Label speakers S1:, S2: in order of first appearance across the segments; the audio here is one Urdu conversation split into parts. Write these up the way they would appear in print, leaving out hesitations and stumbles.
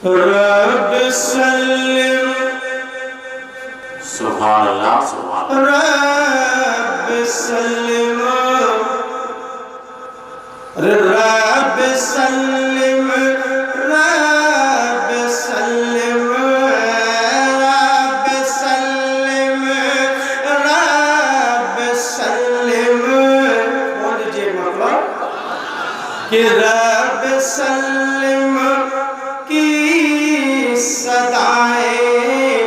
S1: رب سلم
S2: سبحان اللہ سبحان اللہ
S1: رب سلم رب سلم رب سلم رب سلم رب سلم بول دیجئے مطلب کہ رب سلم کی صدائیں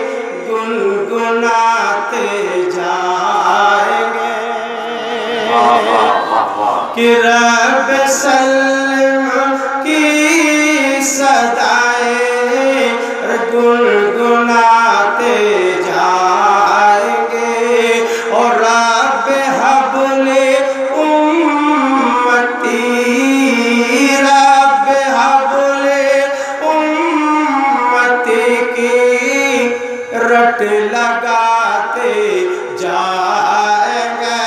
S1: گنگناتے جائیں گے کہ رب سلم کی صدائیں گنگناتے جائیں گے اور رب حبل امتی رب حبل امتی کی رٹ لگاتے جائیں گے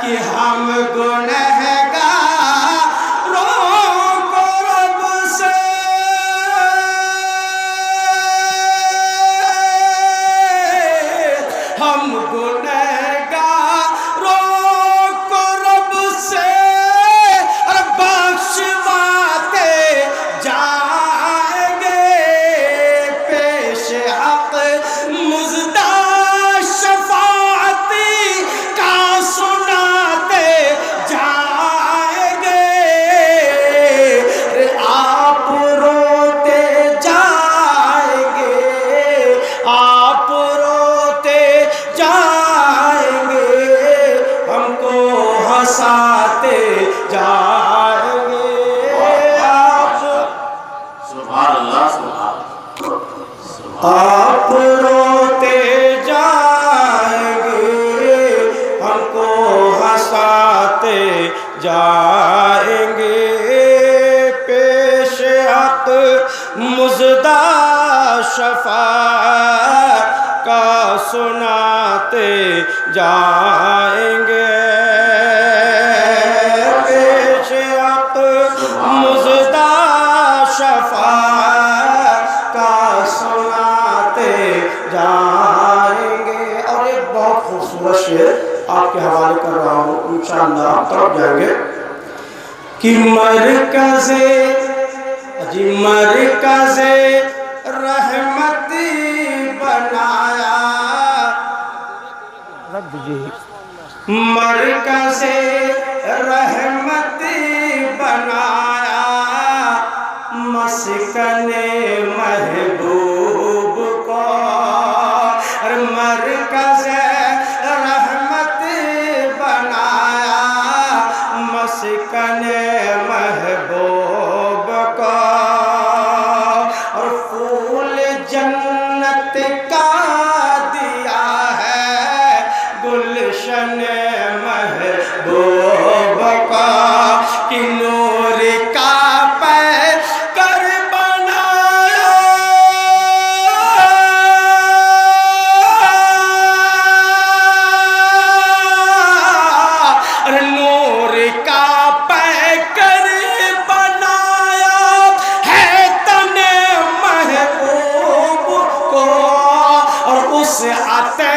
S1: کہ ہم گنہگاروں کو رب سے ہم گنہگاروں کو رب سے بخشواتے جائیں گے پیش حق مزدہ شفاعتی کا سناتے جائیں گے آپ روتے جائیں گے آپ روتے جائیں گے ہم کو ہنساتے جائیں گے
S2: سبحان اللہ سبحان
S1: آپ روتے جائیں گے ہم کو ہنساتے جائیں گے پیش حق مزدہ شفاعت کا سناتے جائیں گے پیش حق مزدہ شفاعت کا سناتے جائیں گے اور ایک بہت خوبصورت شعر آپ کے حوالے کر رہا ہوں انشاءاللہ آپ طرف جائیں گے کہ مرکز رحمت بنایا مرکز رحمت بنایا مسکن محبوب کو اور مرکز رحمت بنایا مسکن محبوب کو اور پھول جنت کا دیا ہے گلشن محبوب کا کہ نور کا پیکر بنایا اور نور کا پیکر بنایا ہے تن محبوب کو اور اس عطا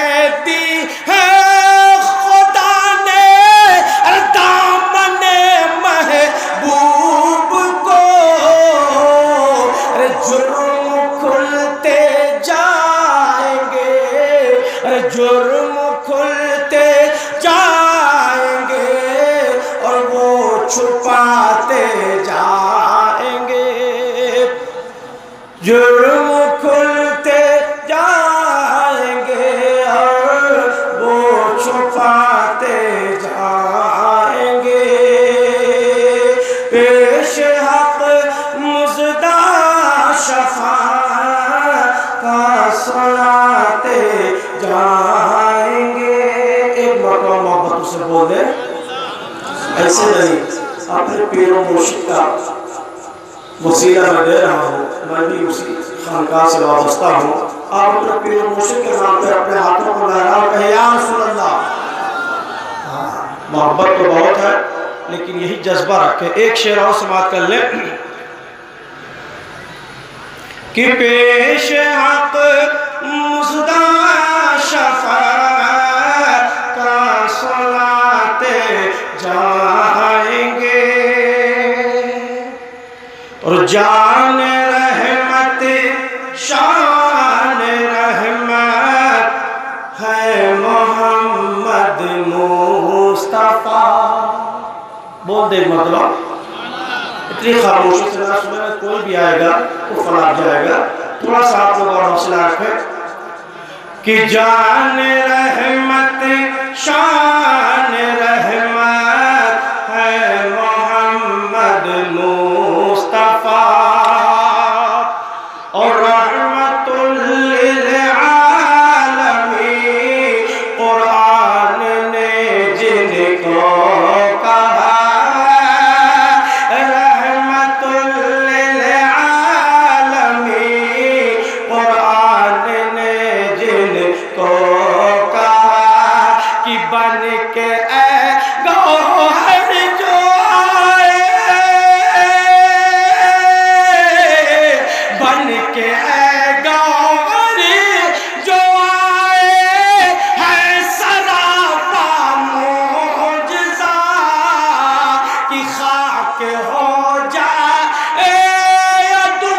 S1: دی ہے خدا نے دامن محبوب کو جرم کھلتے جائیں گے جرم کھلتے جائیں گے اور وہ چھپاتے جائیں گے جرم کھلتے جائیں گے اور وہ چھپاتے جائیں گے پیش حق مزدہ شفاعت کا سناتے جائیں گے ایک مرتبہ محبت سے بول دیں ایسے نہیں اپنے پیر و مرشد کا وسیلہ میں دے رہا ہوں میں بھی اسی خانقاہ سے وابستہ ہوں آپ اپنے پیر و مرشد کے نام پہ اپنے ہاتھوں کو لہرا اور کہے یا رسول اللہ محبت تو بہت ہے لیکن یہی جذبہ رکھے. ایک شعر اور سماعت کر لیں. کہ پیش حق مزدہ شفاعت کا سناتے جائیں گے، اور جان رحمت شان رحمت ہے محمد مصطفیٰ۔ بول دے مطلب اتنی خاموشی سے نہ سنے، کوئی بھی آئے گا وہ فلاح جائے گا، تھوڑا سا آپ لوگ اور حوصلہ رکھیں کہ جان رحمت شان رحمت ہے محمد مصطفیٰ، اور رحمت للعالمین قرآن نے جن کو کہا، رحمت للعالمین قرآن نے جن کو کہا کہ بن کے اے گوہر جو آئے، بن کے اے گوہر جو آئے ہے سراپا معجزہ، کہ خاک ہو جائے عدو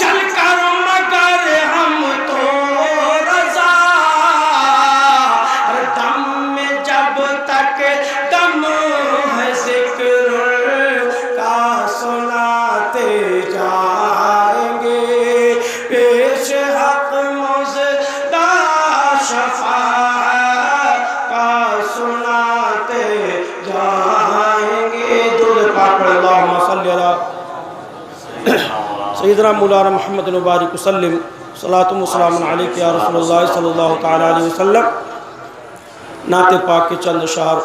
S1: جل کر مگر ہم تو رضا، دم میں جب تک دم ہے ذکر کا سناتے جائیں گے، پیش حق مزدہ شفاعت کا سناتے جائیں گے۔ درود پاک پڑھ اللہم صلی علی سیدنا مولانا محمد مبارک وسلم، صلاۃ و سلام علیک یا رسول اللہ صلی اللہ تعالی علیہ وسلم۔ نعت پاک کے چند اشعار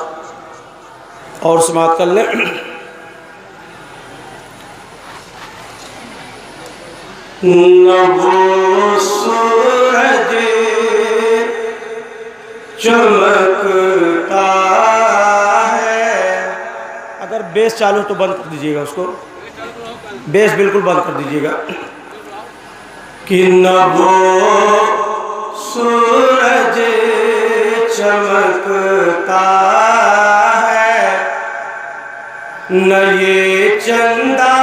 S1: اور سماعت کر لیں۔ نہ وہ سورج چمکتا ہے، اگر بیس چالو تو بند کر دیجئے گا، اس کو بیس بالکل بند کر دیجئے گا، کہ نہ وہ سورج چمکتا ہے، نہ یہ چندہ